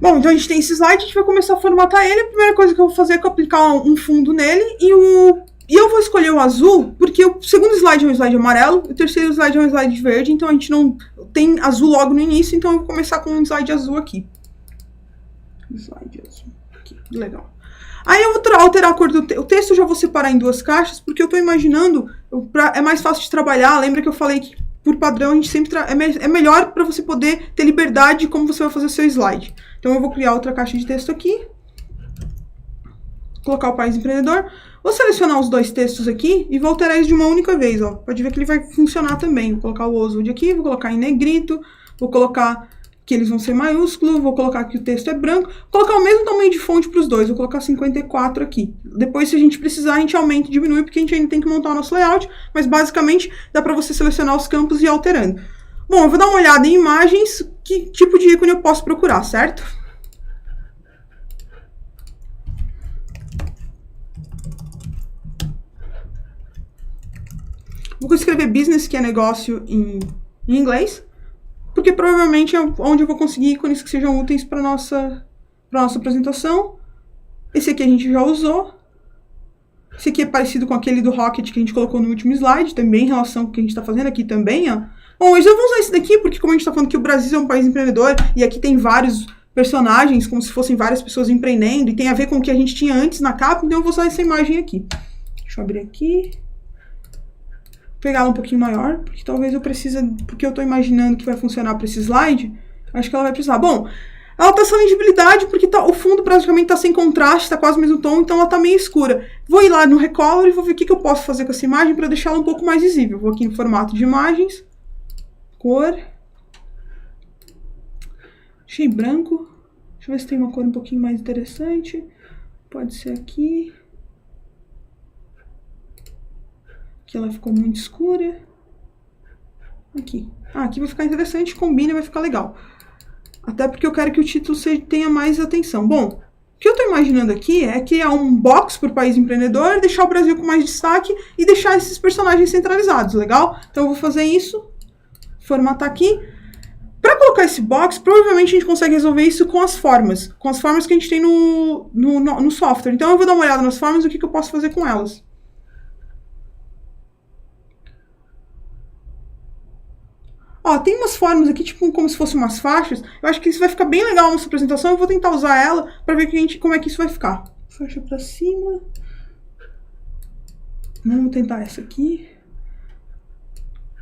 Bom, então a gente tem esse slide, a gente vai começar a formatar ele. A primeira coisa que eu vou fazer é aplicar um fundo nele e eu vou escolher o azul, porque o segundo slide é um slide amarelo, o terceiro slide é um slide verde, então a gente não tem azul logo no início, então eu vou começar com um slide azul aqui. Slide azul aqui, legal. Aí eu vou alterar a cor do texto. O texto eu já vou separar em duas caixas, porque eu estou imaginando, é mais fácil de trabalhar. Lembra que eu falei que, por padrão, a gente sempre é melhor para você poder ter liberdade de como você vai fazer o seu slide. Então eu vou criar outra caixa de texto aqui. Colocar o país empreendedor. Vou selecionar os dois textos aqui e vou alterar eles de uma única vez. Ó. Pode ver que ele vai funcionar também. Vou colocar o Oswald aqui, vou colocar em negrito, vou colocar que eles vão ser maiúsculos, vou colocar que o texto é branco, vou colocar o mesmo tamanho de fonte para os dois, vou colocar 54 aqui. Depois, se a gente precisar, a gente aumenta e diminui, porque a gente ainda tem que montar o nosso layout, mas basicamente dá para você selecionar os campos e ir alterando. Bom, eu vou dar uma olhada em imagens, que tipo de ícone eu posso procurar, certo? Vou escrever business, que é negócio em inglês, porque provavelmente é onde eu vou conseguir ícones que sejam úteis para nossa apresentação. Esse aqui a gente já usou. Esse aqui é parecido com aquele do Rocket que a gente colocou no último slide, também em relação com o que a gente está fazendo aqui também. Ó. Bom, mas eu vou usar esse daqui porque, como a gente está falando que o Brasil é um país empreendedor, e aqui tem vários personagens, como se fossem várias pessoas empreendendo, e tem a ver com o que a gente tinha antes na capa, então eu vou usar essa imagem aqui. Deixa eu abrir aqui. Pegar ela um pouquinho maior, porque talvez eu precise, porque eu estou imaginando que vai funcionar para esse slide, acho que ela vai precisar. Bom, ela está sem legibilidade, porque o fundo praticamente está sem contraste, está quase o mesmo tom, então ela está meio escura. Vou ir lá no Recolor e vou ver o que eu posso fazer com essa imagem para deixá-la um pouco mais visível. Vou aqui no formato de imagens, cor, deixei branco, deixa eu ver se tem uma cor um pouquinho mais interessante, pode ser aqui. Aqui ela ficou muito escura. Aqui. Aqui vai ficar interessante, combina e vai ficar legal. Até porque eu quero que o título tenha mais atenção. Bom, o que eu estou imaginando aqui é criar um box por país empreendedor, deixar o Brasil com mais destaque e deixar esses personagens centralizados, legal? Então eu vou fazer isso, formatar aqui. Para colocar esse box, provavelmente a gente consegue resolver isso com as formas que a gente tem no software. Então eu vou dar uma olhada nas formas e o que eu posso fazer com elas. Ó, tem umas formas aqui, tipo como se fossem umas faixas. Eu acho que isso vai ficar bem legal na nossa apresentação. Eu vou tentar usar ela para ver como é que isso vai ficar. Faixa para cima. Vamos tentar essa aqui.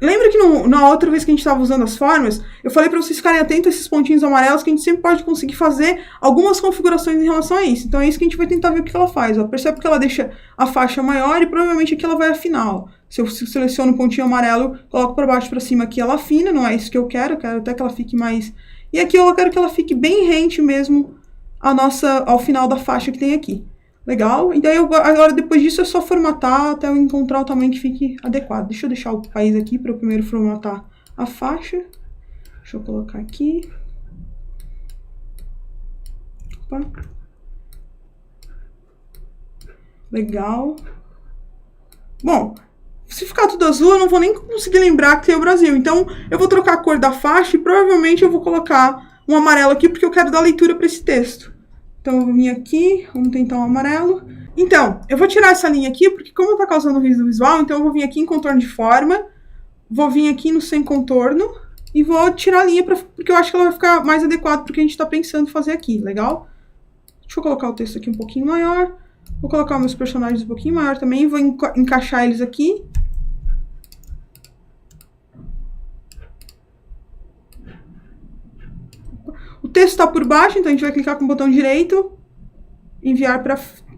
Lembra que na outra vez que a gente estava usando as formas, eu falei para vocês ficarem atentos a esses pontinhos amarelos, que a gente sempre pode conseguir fazer algumas configurações em relação a isso. Então é isso que a gente vai tentar ver o que ela faz. Ó. Percebe que ela deixa a faixa maior e provavelmente aqui ela vai afinar. Ó. Se eu seleciono o pontinho amarelo, coloco para baixo para cima aqui, ela afina. Não é isso que eu quero até que ela fique mais... E aqui eu quero que ela fique bem rente mesmo ao final da faixa que tem aqui. Legal? E daí agora depois disso é só formatar até eu encontrar o tamanho que fique adequado. Deixa eu deixar o país aqui para eu primeiro formatar a faixa. Deixa eu colocar aqui. Opa. Legal. Bom, se ficar tudo azul eu não vou nem conseguir lembrar que tem o Brasil. Então eu vou trocar a cor da faixa e provavelmente eu vou colocar um amarelo aqui porque eu quero dar leitura para esse texto. Então, eu vou vir aqui, vamos tentar um amarelo. Então, eu vou tirar essa linha aqui, porque como está causando ruído visual, então eu vou vir aqui em contorno de forma, vou vir aqui no sem contorno, e vou tirar a linha, porque eu acho que ela vai ficar mais adequada para o que a gente está pensando fazer aqui, legal? Deixa eu colocar o texto aqui um pouquinho maior, vou colocar meus personagens um pouquinho maior também, vou encaixar eles aqui. O texto está por baixo, então a gente vai clicar com o botão direito,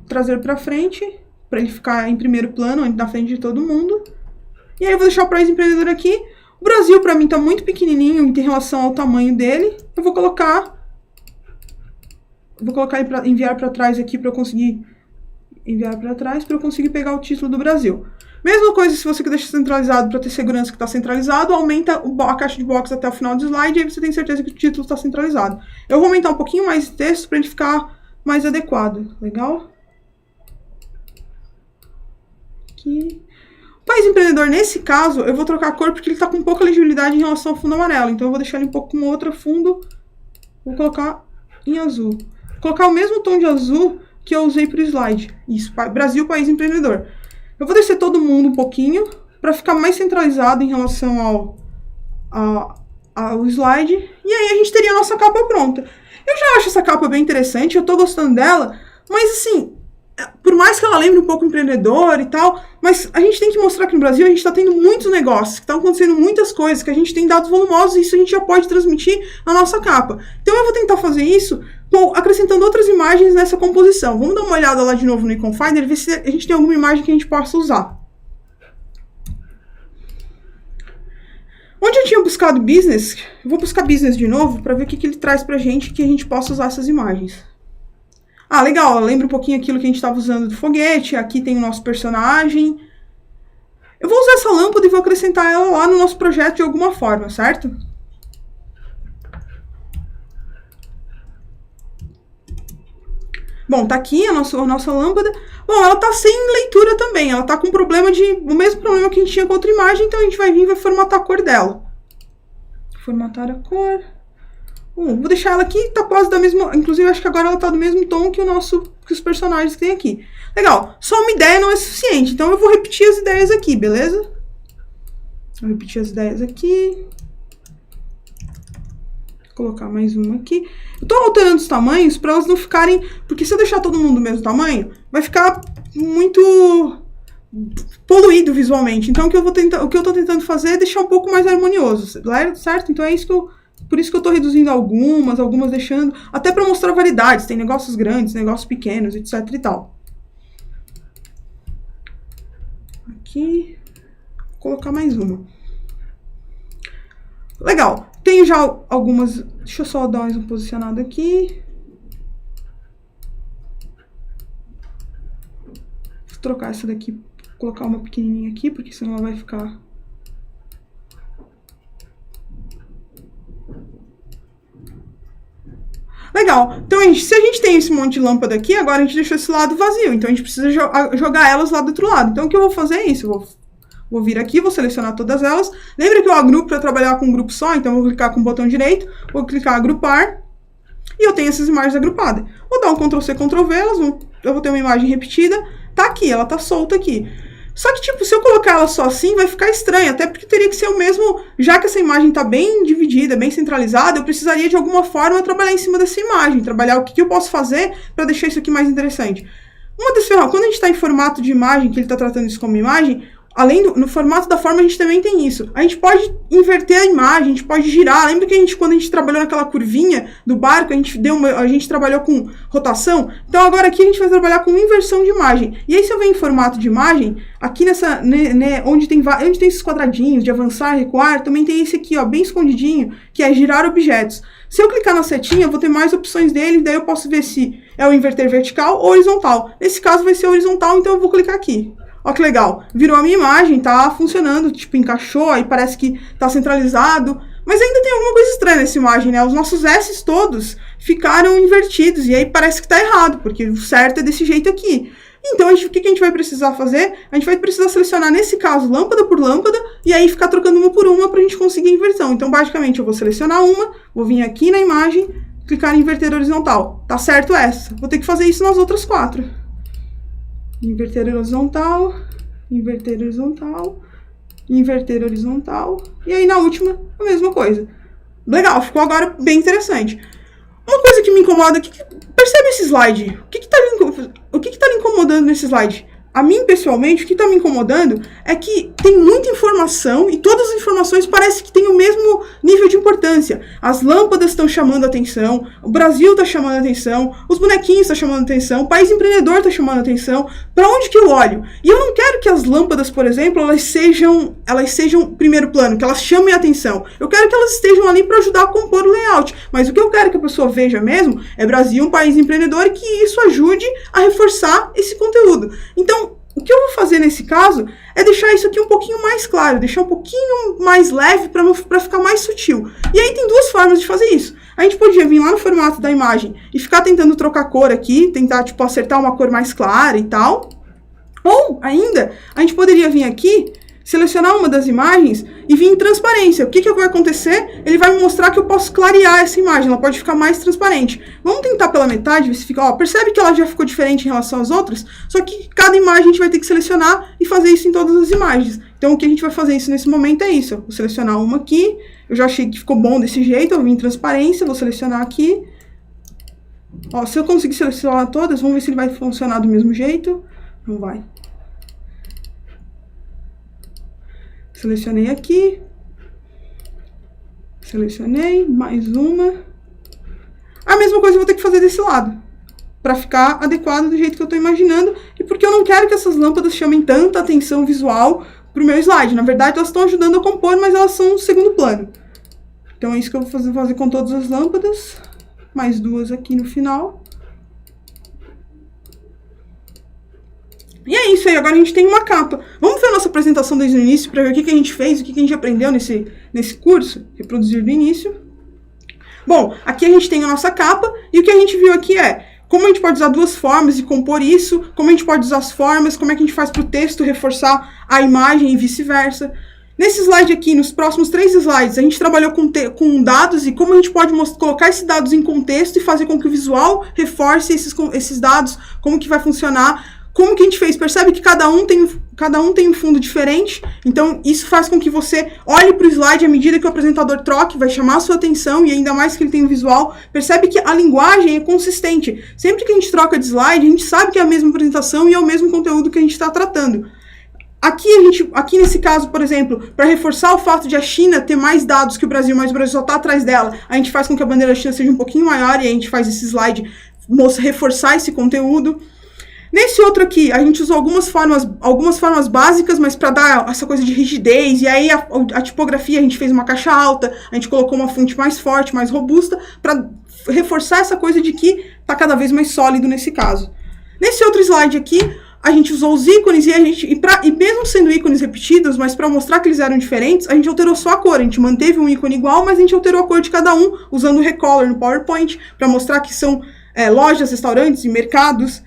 trazer para frente, para ele ficar em primeiro plano, na frente de todo mundo. E aí eu vou deixar o país empreendedor aqui. O Brasil, para mim, está muito pequenininho em relação ao tamanho dele. Eu vou colocar ele para enviar para trás aqui, para eu conseguir pegar o título do Brasil. Mesma coisa se você deixa centralizado para ter segurança que está centralizado, aumenta a caixa de box até o final do slide e aí você tem certeza que o título está centralizado. Eu vou aumentar um pouquinho mais esse texto para ele ficar mais adequado. Legal? Aqui. O país empreendedor, nesse caso, eu vou trocar a cor porque ele está com pouca legibilidade em relação ao fundo amarelo. Então eu vou deixar ele um pouco com outro fundo. Vou colocar em azul. Vou colocar o mesmo tom de azul que eu usei para o slide. Isso, Brasil, país empreendedor. Eu vou descer todo mundo um pouquinho para ficar mais centralizado em relação ao slide. E aí a gente teria a nossa capa pronta. Eu já acho essa capa bem interessante, eu tô gostando dela, mas assim, por mais que ela lembre um pouco empreendedor e tal, mas a gente tem que mostrar que no Brasil a gente tá tendo muitos negócios, que estão acontecendo muitas coisas, que a gente tem dados volumosos e isso a gente já pode transmitir na nossa capa. Então eu vou tentar fazer isso acrescentando outras imagens nessa composição. Vamos dar uma olhada lá de novo no Icon Finder e ver se a gente tem alguma imagem que a gente possa usar. Onde eu tinha buscado business, eu vou buscar business de novo para ver o que ele traz pra gente que a gente possa usar essas imagens. Ah, legal, lembra um pouquinho aquilo que a gente estava usando do foguete, aqui tem o nosso personagem. Eu vou usar essa lâmpada e vou acrescentar ela lá no nosso projeto de alguma forma, certo? Bom, tá aqui a nossa lâmpada. Bom, ela tá sem leitura também. Ela tá com o mesmo problema que a gente tinha com outra imagem, então a gente vai vir e vai formatar a cor dela. Formatar a cor. Vou deixar ela aqui, tá quase da mesma... Inclusive, acho que agora ela tá do mesmo tom que os personagens que tem aqui. Legal. Só uma ideia não é suficiente, então eu vou repetir as ideias aqui, beleza? Vou repetir as ideias aqui. Vou colocar mais uma aqui. Eu tô alterando os tamanhos para elas não ficarem... Porque se eu deixar todo mundo do mesmo tamanho, vai ficar muito poluído visualmente. Então, o que eu tô tentando fazer é deixar um pouco mais harmonioso, certo? Então, é isso por isso que eu tô reduzindo algumas deixando... Até para mostrar variedades. Tem negócios grandes, negócios pequenos, etc e tal. Aqui. Vou colocar mais uma. Legal. Tenho já algumas... Deixa eu só dar mais um posicionado aqui. Vou trocar essa daqui, colocar uma pequenininha aqui, porque senão ela vai ficar... Legal. Então, se a gente tem esse monte de lâmpada aqui, agora a gente deixou esse lado vazio. Então, a gente precisa jogar elas lá do outro lado. Então, o que eu vou fazer é isso. Eu vou vir aqui, vou selecionar todas elas. Lembra que eu agrupo para trabalhar com um grupo só? Então, eu vou clicar com o botão direito, vou clicar em agrupar, e eu tenho essas imagens agrupadas. Vou dar um Ctrl+C, Ctrl+V, eu vou ter uma imagem repetida. Tá aqui, ela tá solta aqui. Só que, tipo, se eu colocar ela só assim, vai ficar estranho. Até porque teria que ser o mesmo... Já que essa imagem tá bem dividida, bem centralizada, eu precisaria, de alguma forma, trabalhar em cima dessa imagem. Trabalhar o que eu posso fazer para deixar isso aqui mais interessante. Uma das ferramentas... Quando a gente está em formato de imagem, que ele está tratando isso como imagem... Além no formato da forma, a gente também tem isso. A gente pode inverter a imagem, a gente pode girar. Lembra que quando a gente trabalhou naquela curvinha do barco, a gente trabalhou com rotação? Então, agora aqui a gente vai trabalhar com inversão de imagem. E aí, se eu venho em formato de imagem, aqui onde tem esses quadradinhos de avançar, recuar, também tem esse aqui, ó, bem escondidinho, que é girar objetos. Se eu clicar na setinha, eu vou ter mais opções dele, daí eu posso ver se é o inverter vertical ou horizontal. Nesse caso, vai ser horizontal, então eu vou clicar aqui. Ó que legal, virou a minha imagem, tá funcionando, tipo, encaixou, aí parece que tá centralizado, mas ainda tem alguma coisa estranha nessa imagem, né? Os nossos S's todos ficaram invertidos, e aí parece que tá errado, porque o certo é desse jeito aqui. Então, o que a gente vai precisar fazer? A gente vai precisar selecionar, nesse caso, lâmpada por lâmpada, e aí ficar trocando uma por uma pra gente conseguir a inversão. Então, basicamente, eu vou selecionar uma, vou vir aqui na imagem, clicar em inverter horizontal. Tá certo essa. Vou ter que fazer isso nas outras 4. Inverter horizontal, inverter horizontal, inverter horizontal. E aí, na última, a mesma coisa. Legal, ficou agora bem interessante. Uma coisa que me incomoda... Percebe esse slide? O que tá lhe incomodando nesse slide? A mim, pessoalmente, o que está me incomodando é que tem muita informação e todas as informações parecem que têm o mesmo nível de importância. As lâmpadas estão chamando a atenção, o Brasil está chamando a atenção, os bonequinhos estão chamando a atenção, o país empreendedor está chamando a atenção. Para onde que eu olho? E eu não quero que as lâmpadas, por exemplo, elas sejam primeiro plano, que elas chamem a atenção. Eu quero que elas estejam ali para ajudar a compor o layout. Mas o que eu quero que a pessoa veja mesmo é Brasil, um país empreendedor, e que isso ajude a reforçar esse conteúdo. Então, o que eu vou fazer nesse caso é deixar isso aqui um pouquinho mais claro, deixar um pouquinho mais leve para ficar mais sutil. E aí tem duas formas de fazer isso. A gente podia vir lá no formato da imagem e ficar tentando trocar cor aqui, tentar tipo acertar uma cor mais clara e tal. Ou ainda, a gente poderia vir aqui, selecionar uma das imagens e vir em transparência. O que vai acontecer? Ele vai me mostrar que eu posso clarear essa imagem, ela pode ficar mais transparente. Vamos tentar pela metade, ver se fica... Ó, percebe que ela já ficou diferente em relação às outras? Só que cada imagem a gente vai ter que selecionar e fazer isso em todas as imagens. Então, o que a gente vai fazer isso nesse momento é isso. Eu vou selecionar uma aqui, eu já achei que ficou bom desse jeito, eu vim em transparência, vou selecionar aqui. Ó, se eu conseguir selecionar todas, vamos ver se ele vai funcionar do mesmo jeito. Não vai. Selecionei aqui. Selecionei, mais uma. A mesma coisa eu vou ter que fazer desse lado, para ficar adequado do jeito que eu estou imaginando, e porque eu não quero que essas lâmpadas chamem tanta atenção visual para o meu slide. Na verdade, elas estão ajudando a compor, mas elas são um segundo plano. Então é isso que eu vou fazer com todas as lâmpadas. Mais duas aqui no final. E é isso aí, agora a gente tem uma capa. Vamos ver a nossa apresentação desde o início, para ver o que a gente fez, o que a gente aprendeu nesse curso. Reproduzir do início. Bom, aqui a gente tem a nossa capa, e o que a gente viu aqui é como a gente pode usar duas formas de compor isso, como a gente pode usar as formas, como é que a gente faz para o texto reforçar a imagem e vice-versa. Nesse slide aqui, nos próximos 3 slides, a gente trabalhou com dados e como a gente pode colocar esses dados em contexto e fazer com que o visual reforce esses dados, como que vai funcionar, como que a gente fez. Percebe que cada um tem um fundo diferente, então isso faz com que você olhe para o slide à medida que o apresentador troque, vai chamar a sua atenção, e ainda mais que ele tem um visual. Percebe que a linguagem é consistente. Sempre que a gente troca de slide, a gente sabe que é a mesma apresentação e é o mesmo conteúdo que a gente está tratando. Aqui nesse caso, por exemplo, para reforçar o fato de a China ter mais dados que o Brasil, mas o Brasil só está atrás dela, a gente faz com que a bandeira da China seja um pouquinho maior, e a gente faz esse slide reforçar esse conteúdo. Nesse outro aqui, a gente usou algumas formas básicas, mas para dar essa coisa de rigidez, e aí a tipografia a gente fez uma caixa alta, a gente colocou uma fonte mais forte, mais robusta, para reforçar essa coisa de que está cada vez mais sólido nesse caso. Nesse outro slide aqui, a gente usou os ícones e mesmo sendo ícones repetidos, mas para mostrar que eles eram diferentes, a gente alterou só a cor. A gente manteve um ícone igual, mas a gente alterou a cor de cada um, usando o Recolor no PowerPoint, para mostrar que são lojas, restaurantes e mercados.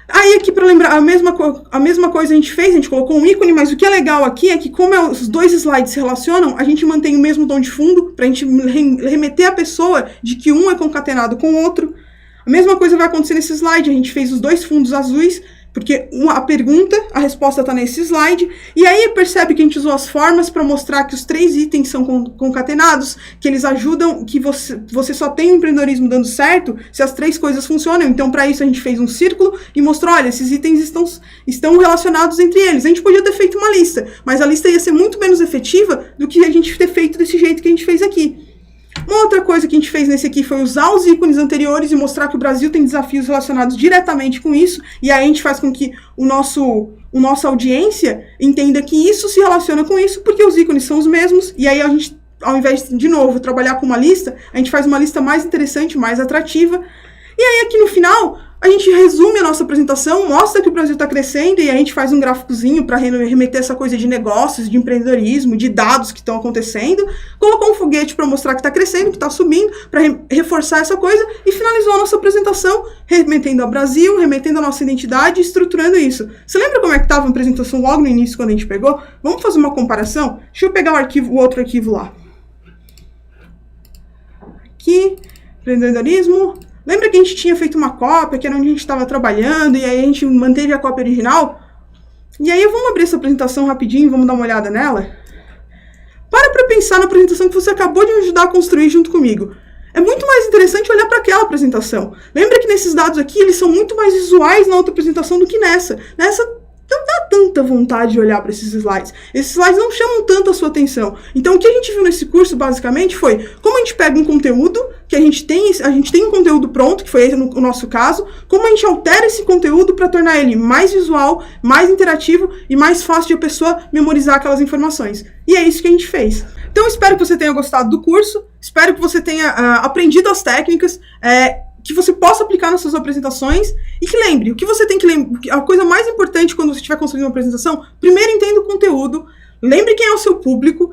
Aí aqui, para lembrar, a mesma coisa a gente fez, a gente colocou um ícone, mas o que é legal aqui é que como os dois slides se relacionam, a gente mantém o mesmo tom de fundo, para a gente remeter a pessoa de que um é concatenado com o outro. A mesma coisa vai acontecer nesse slide, a gente fez os dois fundos azuis, porque a resposta está nesse slide, e aí percebe que a gente usou as formas para mostrar que os 3 itens são concatenados, que eles ajudam, que você só tem o empreendedorismo dando certo se as 3 coisas funcionam. Então, para isso, a gente fez um círculo e mostrou, olha, esses itens estão relacionados entre eles. A gente podia ter feito uma lista, mas a lista ia ser muito menos efetiva do que a gente ter feito desse jeito que a gente fez aqui. Uma outra coisa que a gente fez nesse aqui foi usar os ícones anteriores e mostrar que o Brasil tem desafios relacionados diretamente com isso, e aí a gente faz com que nossa audiência entenda que isso se relaciona com isso, porque os ícones são os mesmos, e aí a gente, ao invés de novo, trabalhar com uma lista, a gente faz uma lista mais interessante, mais atrativa, e aí aqui no final, a gente resume a nossa apresentação, mostra que o Brasil está crescendo, e a gente faz um gráficozinho para remeter essa coisa de negócios, de empreendedorismo, de dados que estão acontecendo, colocou um foguete para mostrar que está crescendo, que está subindo, para reforçar essa coisa, e finalizou a nossa apresentação remetendo ao Brasil, remetendo a nossa identidade e estruturando isso. Você lembra como é que estava a apresentação logo no início, quando a gente pegou? Vamos fazer uma comparação? Deixa eu pegar o outro arquivo lá. Aqui, empreendedorismo. Lembra que a gente tinha feito uma cópia, que era onde a gente estava trabalhando, e aí a gente manteve a cópia original? E aí vamos abrir essa apresentação rapidinho, vamos dar uma olhada nela? Para pensar na apresentação que você acabou de me ajudar a construir junto comigo. É muito mais interessante olhar para aquela apresentação. Lembra que nesses dados aqui, eles são muito mais visuais na outra apresentação do que nessa. Nessa não dá tanta vontade de olhar para esses slides. Esses slides não chamam tanto a sua atenção. Então, o que a gente viu nesse curso, basicamente, foi como a gente pega um conteúdo, que a gente tem um conteúdo pronto, que foi esse no nosso caso, como a gente altera esse conteúdo para tornar ele mais visual, mais interativo e mais fácil de a pessoa memorizar aquelas informações. E é isso que a gente fez. Então, espero que você tenha gostado do curso, espero que você tenha aprendido as técnicas, que você possa aplicar nas suas apresentações, e que lembre, o que você tem que lembrar, a coisa mais importante quando você estiver construindo uma apresentação, primeiro entenda o conteúdo, lembre quem é o seu público,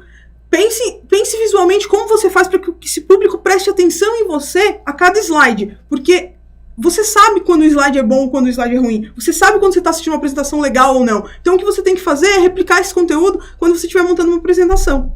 pense visualmente como você faz para que esse público preste atenção em você a cada slide, porque Você sabe quando o slide é bom ou quando o slide é ruim. Você sabe quando você está assistindo uma apresentação legal ou não. Então, o que você tem que fazer é replicar esse conteúdo quando você estiver montando uma apresentação.